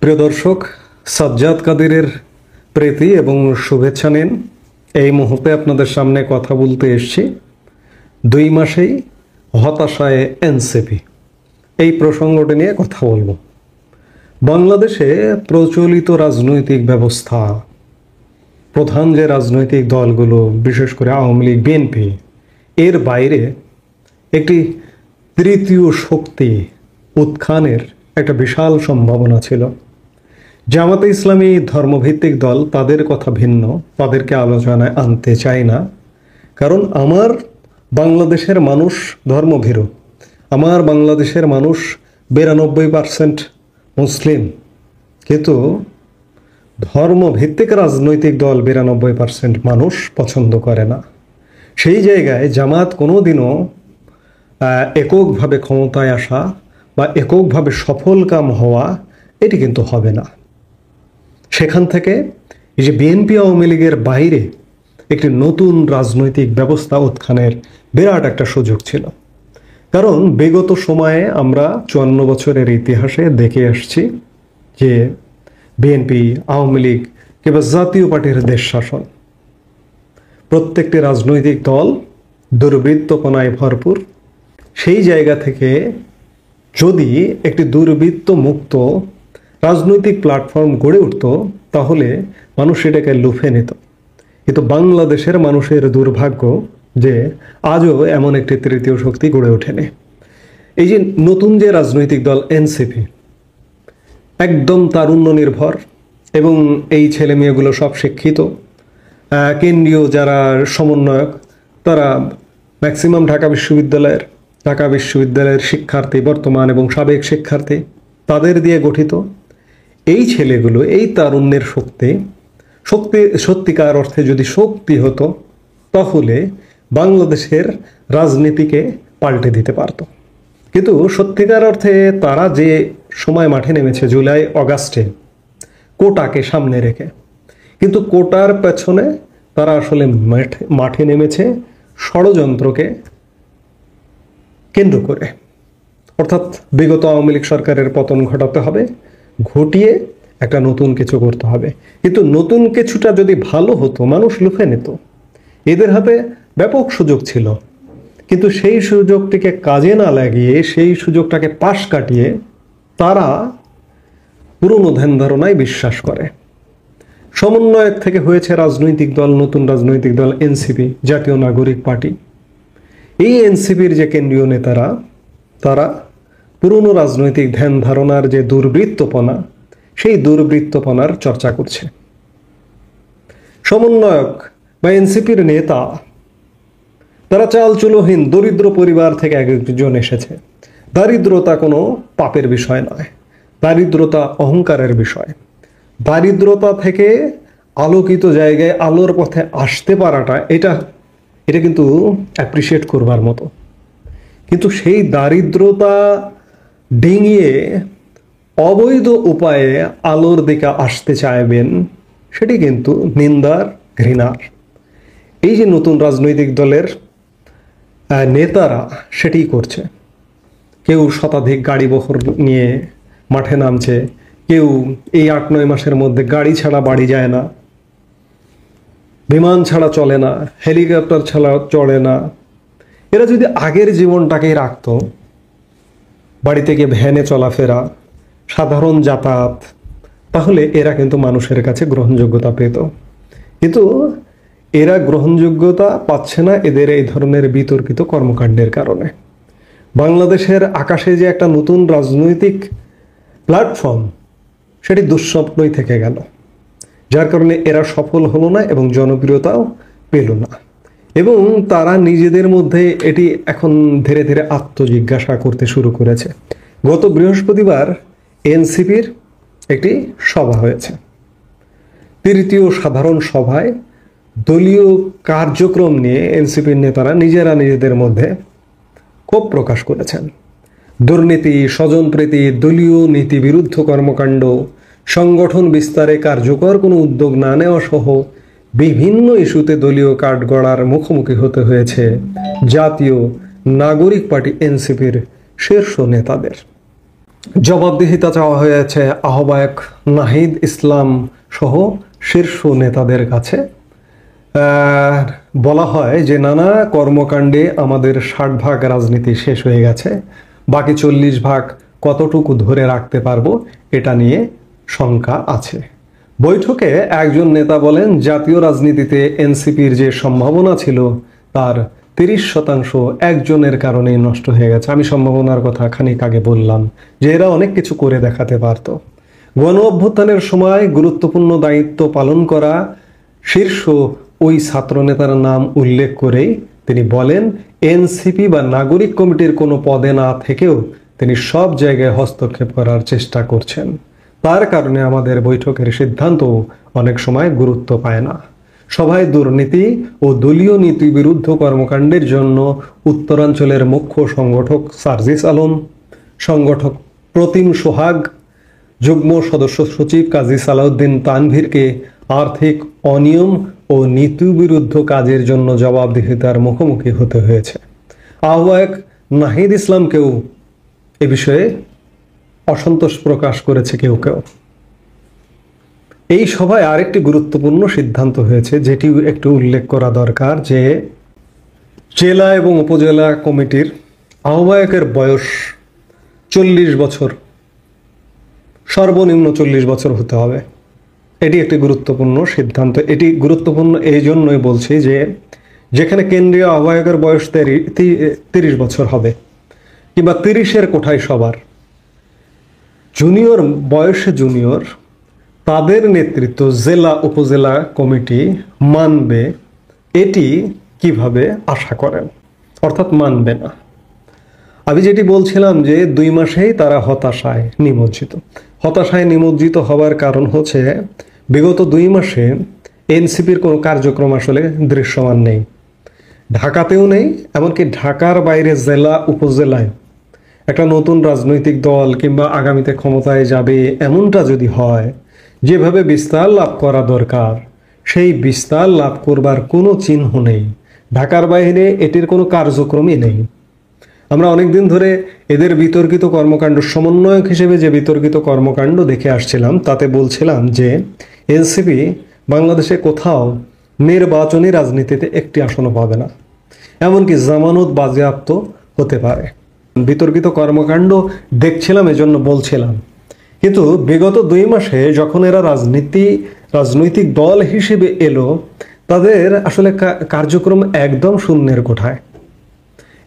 প্রিয় দর্শক, সাজ্জাদ কাদিরের প্রীতি এবং শুভেচ্ছা নিন। এই মুহূর্তে আপনাদের সামনে কথা বলতে এসেছি 2 মাসেই হতাশায় এনসিপি, এই প্রসঙ্গটি নিয়ে কথা বলবো। বাংলাদেশে প্রচলিত রাজনৈতিক ব্যবস্থা, প্রধান যে রাজনৈতিক দলগুলো, বিশেষ করে আওয়ামী লীগ, বিএনপি, এর বাইরে একটি তৃতীয় শক্তি উত্থানের একটা বিশাল সম্ভাবনা ছিল। জামাতে ইসলামী ধর্মভিত্তিক দল, তাদের কথা ভিন্ন, তাদেরকে আলোচনায় আনতে চাই না, কারণ আমার বাংলাদেশের মানুষ ধর্মভীরু। আমার বাংলাদেশের মানুষ 92% মুসলিম, কিন্তু ধর্মভিত্তিক রাজনৈতিক দল 92% মানুষ পছন্দ করে না। সেই জায়গায় জামাত কোনোদিনও এককভাবে ক্ষমতায় আসা বা এককভাবে সফল কাম হওয়া, এটি কিন্তু হবে না। সেখান থেকে এই যে বিএনপি আওয়ামী লীগের বাইরে একটি নতুন রাজনৈতিক ব্যবস্থা উত্থানের বিরাট একটা সুযোগ ছিল। কারণ বিগত সময়ে আমরা 54 বছরের ইতিহাসে দেখে আসছি যে বিএনপি, আওয়ামী লীগ কিংবা জাতীয় পার্টির দেশ শাসন, প্রত্যেকটি রাজনৈতিক দল দুর্বৃত্তপনায় ভরপুর। সেই জায়গা থেকে যদি একটি দুর্বৃত্ত মুক্ত রাজনৈতিক প্ল্যাটফর্ম গড়ে উঠত, তাহলে মানুষ সেটাকে লুফে নিত। কিন্তু বাংলাদেশের মানুষের দুর্ভাগ্য যে আজও এমন একটি তৃতীয় শক্তি গড়ে ওঠেনি। এই যে নতুন যে রাজনৈতিক দল এনসিপি, একদম তারুণ্য নির্ভর, এবং এই ছেলে মেয়েগুলো সব শিক্ষিত। কেন্দ্রীয় যারা সমন্বয়ক, তারা ম্যাক্সিমাম ঢাকা বিশ্ববিদ্যালয়ের শিক্ষার্থী, বর্তমান এবং সাবেক শিক্ষার্থী, তাদের দিয়ে গঠিত। এই ছেলেগুলো, এই তারুণ্যের শক্তি সত্যিকার অর্থে যদি শক্তি হতো, তাহলে বাংলাদেশের রাজনীতিকে পাল্টে দিতে পারত। কিন্তু সত্যিকার অর্থে তারা যে সময় মাঠে নেমেছে জুলাই অগাস্টে, কোটাকে সামনে রেখে, কিন্তু কোটার পেছনে তারা আসলে মাঠে নেমেছে ষড়যন্ত্রকে কেন্দ্র করে। অর্থাৎ বিগত আওয়ামী লীগ সরকারের পতন ঘটাতে হবে, ঘটিয়ে একটা নতুন কিছু করতে হবে। কিন্তু নতুন কিছুটা যদি ভালো হতো, মানুষ লুফে নিত। এদের হাতে ব্যাপক সুযোগ ছিল, কিন্তু সেই সুযোগটিকে কাজে না লাগিয়ে, সেই সুযোগটাকে পাশ কাটিয়ে তারা পুরনো ধ্যান ধারণায় বিশ্বাস করে। সমন্বয়ক থেকে হয়েছে রাজনৈতিক দল, নতুন রাজনৈতিক দল এনসিপি, জাতীয় নাগরিক পার্টি। এই এনসিপির যে কেন্দ্রীয় নেতারা, তারা পুরনো রাজনৈতিক ধ্যান ধারণার যে দুর্বৃত্তপনা, সেই দুর্বৃত্তপনার চর্চা করছে। সমন্বয়ক বা এনসিপির নেতা, তারা চালচুলোহীন দরিদ্র পরিবার থেকে একজন এসেছে। দারিদ্রতা কোনো পাপের বিষয় নয়, দারিদ্রতা অহংকারের বিষয়। দারিদ্রতা থেকে আলোকিত জায়গায়, আলোর পথে আসতে পারাটা, এটা কিন্তু অ্যাপ্রিসিয়েট করবার মতো। কিন্তু সেই দারিদ্রতা ডিঙিয়ে অবৈধ উপায়ে আলোর দিকে আসতে চাইবেন, সেটি কিন্তু নিন্দার, ঘৃণার। এই যে নতুন রাজনৈতিক দলের নেতারা সেটি করছে। কেউ শতাধিক গাড়ি বহর নিয়ে মাঠে নামছে, কেউ এই 8-9 মাসের মধ্যে গাড়ি ছাড়া বাড়ি যায় না, বিমান ছাড়া চলে না, হেলিকপ্টার ছাড়া চলে না। এরা যদি আগের জীবনটাকেই রাখতো, বাড়ি থেকে ভ্যানে চলাফেরা, সাধারণ যাতায়াত, তাহলে এরা কিন্তু মানুষের কাছে গ্রহণযোগ্যতা পেত। কিন্তু এরা গ্রহণযোগ্যতা পাচ্ছে না এদের এই ধরনের বিতর্কিত কর্মকাণ্ডের কারণে। বাংলাদেশের আকাশে যে একটা নতুন রাজনৈতিক প্ল্যাটফর্ম, সেটি দুঃস্বপ্নই থেকে গেল, যার কারণে এরা সফল হলো না এবং জনপ্রিয়তাও পেল না। এবং তারা নিজেদের মধ্যে এটি এখন ধীরে ধীরে আত্মজিজ্ঞাসা করতে শুরু করেছে। গত বৃহস্পতিবার এনসিপির একটি সভা হয়েছে। তৃতীয় সাধারণ সভায় দলীয় কার্যক্রম নিয়ে এনসিপির নেতারা নিজেরা নিজেদের মধ্যে ক্ষোভ প্রকাশ করেছেন। দুর্নীতি, স্বজনপ্রীতি, দলীয় নীতি বিরুদ্ধ কর্মকাণ্ড, সংগঠন বিস্তারে কার্যকর কোনো উদ্যোগ না নেওয়া সহ বিভিন্ন ইস্যুতে দলীয় কাঠগড়ার মুখোমুখি হতে হয়েছে জাতীয় নাগরিক পার্টি এনসিপির শীর্ষ নেতাদের। জবাবদিহিতা চাওয়া হয়েছে আহ্বায়ক নাহিদ ইসলাম সহ শীর্ষ নেতাদের কাছে। বলা হয় যে নানা কর্মকাণ্ডে আমাদের 60 ভাগ রাজনীতি শেষ হয়ে গেছে, বাকি 40 ভাগ কতটুকু ধরে রাখতে পারবো এটা নিয়ে শঙ্কা আছে। বৈঠকে একজন নেতা বলেন, জাতীয় রাজনীতিতে এনসিপির যে সম্ভাবনা ছিল তার 30% একজনের কারণেই নষ্ট হয়ে গেছে। আমি সম্ভাবনার কথা খানিক আগে বললাম যে এরা অনেক কিছু করে দেখাতে পারত। গণ অভ্যুত্থানের সময় গুরুত্বপূর্ণ দায়িত্ব পালন করা শীর্ষ ওই ছাত্রনেতার নাম উল্লেখ করেই তিনি বলেন, এনসিপি বা নাগরিক কমিটির কোনো পদে না থেকেও তিনি সব জায়গায় হস্তক্ষেপ করার চেষ্টা করছেন। তার কারণে আমাদের বৈঠকের সিদ্ধান্ত অনেক সময় গুরুত্ব পায় না। সভায় দুর্নীতি ও দলীয় নীতি বিরুদ্ধ কর্মকাণ্ডের জন্য উত্তরাঞ্চলের মুখ্য সংগঠক সার্জিস আলম, সংগঠক প্রতিম সোহাগ, যুগ্ম সদস্য সচিব কাজী সালাউদ্দিন তানভীরকে আর্থিক অনিয়ম ও নীতি বিরুদ্ধ কাজের জন্য জবাবদিহিতার মুখোমুখি হতে হয়েছে। আহ্বায়ক নাহিদ ইসলামকেও এ বিষয়ে অসন্তোষ প্রকাশ করেছে কেউ কেউ। এই সভায় আরেকটি গুরুত্বপূর্ণ সিদ্ধান্ত হয়েছে, যেটি একটু উল্লেখ করা দরকার, যে জেলা এবং উপজেলা কমিটির আহ্বায়কের বয়স 40 বছর, সর্বনিম্ন 40 বছর হতে হবে। এটি একটি গুরুত্বপূর্ণ সিদ্ধান্ত। এটি গুরুত্বপূর্ণ এই জন্যই বলছি যে যেখানে কেন্দ্রীয় আহ্বায়কের বয়স 30 বছর হবে কিংবা 30-এর কোঠায় সবার, জুনিয়র বয়সে জুনিয়র, তাদের নেতৃত্ব জেলা উপজেলা কমিটি মানবে, এটি কিভাবে আশা করেন? অর্থাৎ মানবে না। আমি যেটি বলছিলাম যে 2 মাসেই তারা হতাশায় নিমজ্জিত। হতাশায় নিমজ্জিত হওয়ার কারণ হচ্ছে বিগত 2 মাসে এনসিপির কোনো কার্যক্রম আসলে দৃশ্যমান নেই, ঢাকাতেও নেই, এমনকি ঢাকার বাইরে জেলা উপজেলায় একটা নতুন রাজনৈতিক দল কিংবা আগামীতে ক্ষমতায় যাবে এমনটা যদি হয়, যেভাবে বিস্তার লাভ করা দরকার সেই বিস্তার লাভ করবার কোনো চিহ্ন নেই। ঢাকার বাইরে এটির কোনো কার্যক্রমই নেই। আমরা অনেকদিন ধরে এদের বিতর্কিত কর্মকাণ্ড সমন্বয়ক হিসেবে যে বিতর্কিত কর্মকাণ্ড দেখে আসছিলাম, তাতে বলছিলাম যে এনসিপি বাংলাদেশে কোথাও নির্বাচনী রাজনীতিতে একটি আসনও পাবে না, এমনকি জামানত বাজেয়াপ্ত হতে পারে। বিতর্কিত কর্মকাণ্ড দেখছিলাম, এজন্য বলছিলাম। কিন্তু বিগত 2 মাসে যখন এরা রাজনৈতিক দল হিসেবে এলো, তাদের আসলে কার্যক্রম একদম শূন্যের কোঠায়।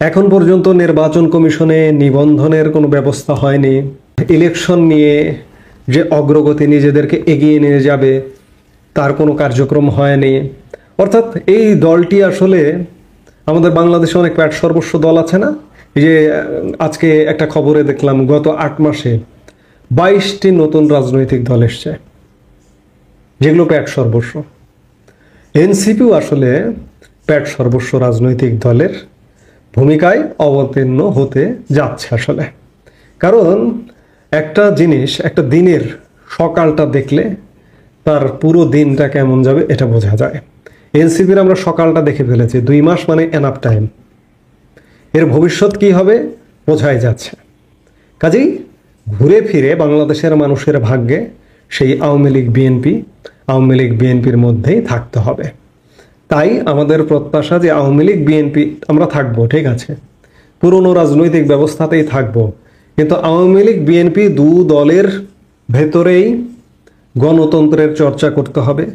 এখন পর্যন্ত নির্বাচন কমিশনে নিবন্ধনের কোনো ব্যবস্থা হয়নি। ইলেকশন নিয়ে যে অগ্রগতি নিজেদেরকে এগিয়ে নিয়ে যাবে তার কোনো কার্যক্রম হয়নি। অর্থাৎ এই দলটি আসলে, আমাদের বাংলাদেশে অনেক প্যাট সর্বস্ব দল আছে না, এই যে আজকে একটা খবরে দেখলাম গত 8 মাসে 22টি নতুন রাজনৈতিক দল এসছে, যেগুলো প্যাট সর্বস্ব। এনসিপিও আসলে প্যাট সর্বস্ব রাজনৈতিক দলের ভূমিকায় অবতীর্ণ হতে যাচ্ছে আসলে। কারণ একটা জিনিস, একটা দিনের সকালটা দেখলে তার পুরো দিনটা কেমন যাবে এটা বোঝা যায়। এনসিপির আমরা সকালটা দেখে ফেলেছি, 2 মাস মানে এনাফ টাইম। এর ভবিষ্যৎ কি হবে বোঝাই যাচ্ছে। কাজেই ঘুরে ফিরে বাংলাদেশের মানুষের ভাগ্যে সেই আওয়ামী লীগ বিএনপির মধ্যেই থাকতে হবে। তাই আমাদের প্রত্যাশা যে আওয়ামী লীগ বিএনপি আমরা থাকবো, ঠিক আছে, পুরনো রাজনৈতিক ব্যবস্থাতেই থাকবো, কিন্তু আওয়ামী লীগ বিএনপি 2 দলের ভেতরেই গণতন্ত্রের চর্চা করতে হবে।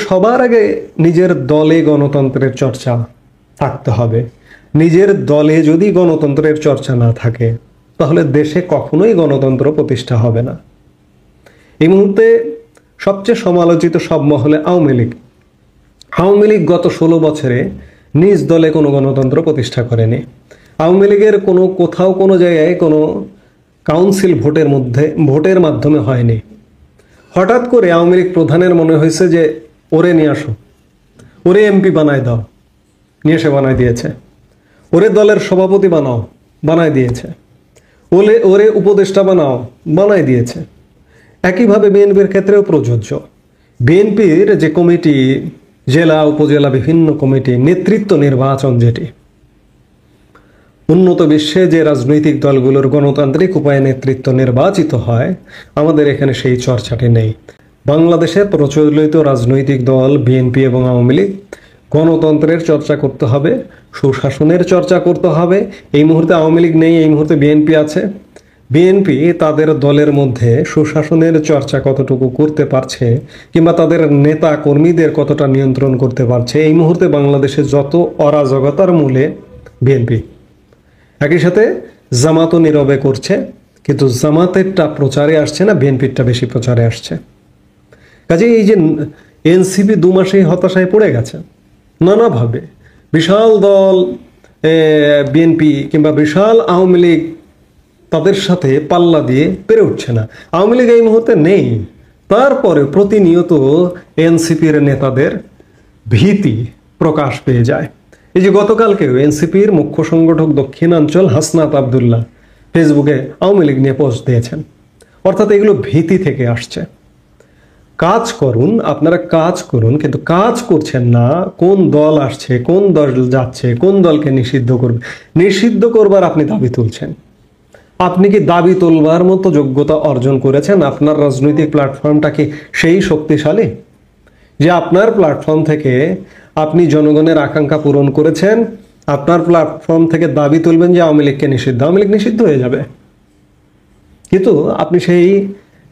সবার আগে নিজের দলে গণতন্ত্রের চর্চা থাকতে হবে। নিজের দলে যদি গণতন্ত্রের চর্চা না থাকে তাহলে দেশে কখনোই গণতন্ত্র প্রতিষ্ঠা হবে না। এই মুহূর্তে সবচেয়ে সমালোচিত সব মহলে আওয়ামী লীগ গত 16 বছরে নিজ দলে কোনো গণতন্ত্র প্রতিষ্ঠা করেনি। আওয়ামী লীগের কোথাও কোনো জায়গায় কোনো কাউন্সিল ভোটের মাধ্যমে হয়নি। হঠাৎ করে আওয়ামী লীগ প্রধানের মনে হয়েছে যে ওরে নিয়ে আসো, ওরে এমপি বানায় দাও, নিয়ে এসে বানায় দিয়েছে। ওরে দলের সভাপতি বানায় দিয়েছে। ওরে উপদেষ্টা বানায় দিয়েছে। একইভাবে বিএনপির ক্ষেত্রেও প্রযোজ্য। বিএনপির যে কমিটি, জেলা উপজেলা বিভিন্ন কমিটি নেতৃত্ব নির্বাচন, যেটি উন্নত বিশ্বে যে রাজনৈতিক দলগুলোর গণতান্ত্রিক উপায়ে নেতৃত্ব নির্বাচিত হয়, আমাদের এখানে সেই চর্চাটি নেই। বাংলাদেশে প্রচলিত রাজনৈতিক দল বিএনপি এবং আওয়ামী লীগ গণতন্ত্রের চর্চা করতে হবে, সুশাসনের চর্চা করতে হবে। এই মুহূর্তে আওয়ামী লীগ নেই, এই মুহূর্তে বিএনপি আছে। বিএনপি তাদের দলের মধ্যে সুশাসনের চর্চা কতটুকু করতে পারছে কিংবা তাদের নেতা কর্মীদের কতটা নিয়ন্ত্রণ করতে পারছে, এই মুহূর্তে বাংলাদেশে যত অরাজকতার মূলে বিএনপি। একই সাথে জামাতও নীরবে করছে, কিন্তু জামাতেরটা প্রচারে আসছে না, বিএনপিরটা বেশি প্রচারে আসছে। কাজে এই যে এনসিপি 2 মাসেই হতাশায় পড়ে গেছে নানাভাবে। বিশাল দল বিএনপি কিংবা বিশাল আওয়ামী লীগ তাদের সাথে পাল্লা দিয়ে পেরে উঠছে না। আওয়ামী লীগ এই মুহূর্তে নেই, তারপরে প্রতিনিয়ত এনসিপির নেতাদের ভীতি প্রকাশ পেয়ে যায়। এই যে গতকালকেও এনসিপির মুখ্য সংগঠক দক্ষিণাঞ্চল হাসনাত আবদুল্লাহ ফেসবুকে আওয়ামী লীগ নিয়ে পোস্ট দিয়েছেন। অর্থাৎ এগুলো ভীতি থেকে আসছে। কাজ করুন, আপনারা কাজ করুন, কিন্তু কাজ করছেন না। কোন দল আসছে, কোন দল যাচ্ছে, কোন দলকে নিষিদ্ধ করবে, নিষিদ্ধ করবার আপনি দাবি তুলছেন। আপনি কি দাবি তোলবার মতো যোগ্যতা অর্জন করেছেন? আপনার রাজনৈতিক প্ল্যাটফর্মটা কি সেই শক্তিশালী যে আপনার প্ল্যাটফর্ম থেকে আপনি জনগণের আকাঙ্ক্ষা পূরণ করেছেন? আপনার প্ল্যাটফর্ম থেকে দাবি তুলবেন যে আওয়ামী লীগকে নিষিদ্ধ, আওয়ামী লীগ নিষিদ্ধ হয়ে যাবে। কিন্তু আপনি সেই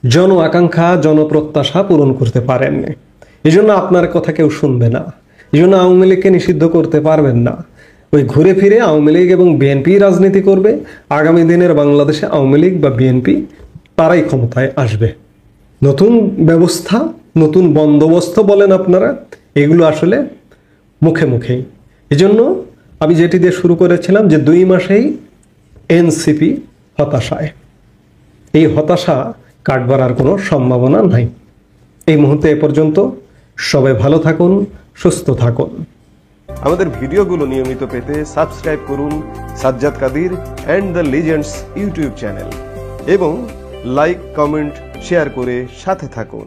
জন আকাঙ্ক্ষা, জনপ্রত্যাশা পূরণ করতে পারেননি। এই জন্য আপনার কথা কেউ শুনবে না, এই জন্য আওয়ামী লীগকে নিষিদ্ধ করতে পারবেন না। ওই ঘুরে ফিরে আওয়ামী লীগ এবং বিএনপি রাজনীতি করবে। আগামী দিনের বাংলাদেশে আওয়ামী লীগ বা বিএনপি তারাই ক্ষমতায় আসবে। নতুন ব্যবস্থা, নতুন বন্দোবস্ত বলেন আপনারা, এগুলো আসলে মুখে মুখেই। এজন্য আমি যেটি দিয়ে শুরু করেছিলাম যে 2 মাসেই এনসিপি হতাশায়। এই হতাশা কাটবার আর কোনো সম্ভাবনা নাই। এই মুহূর্তে এ পর্যন্ত। সবাই ভালো থাকুন, সুস্থ থাকুন। আমাদের ভিডিওগুলো নিয়মিত পেতে সাবস্ক্রাইব করুন Sajjad Kadir and the legends YouTube channel এবং লাইক, কমেন্ট, শেয়ার করে সাথে থাকুন।